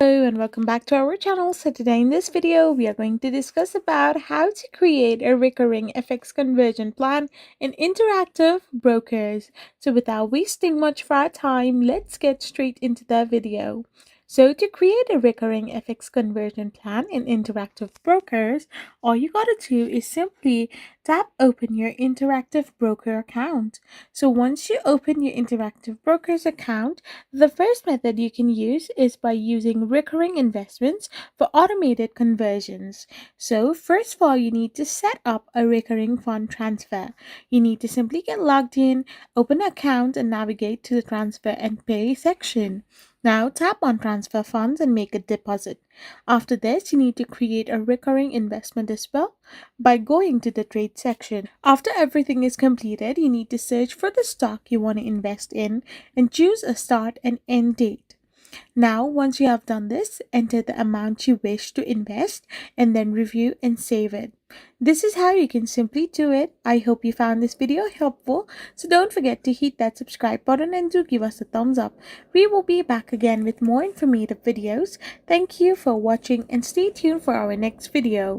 Hello and welcome back to our channel. So today in this video we are going to discuss about how to create a recurring FX conversion plan in interactive brokers. So without wasting much of our time, let's get straight into the video. So to create a recurring FX conversion plan in interactive brokers, all you gotta do is simply tap open your interactive broker account. So once you open your interactive brokers account, the first method you can use is by using recurring investments for automated conversions. So, first of all, you need to set up a recurring fund transfer. You need to simply get logged in, open an account, and navigate to the transfer and pay section. Now, tap on transfer funds and make a deposit. After this, you need to create a recurring investment as well by going to the trade section. After everything is completed, you need to search for the stock you want to invest in and choose a start and end date. Now, once you have done this, enter the amount you wish to invest and then review and save it. This is how you can simply do it. I hope you found this video helpful. So don't forget to hit that subscribe button and do give us a thumbs up. We will be back again with more informative videos. Thank you for watching and stay tuned for our next video.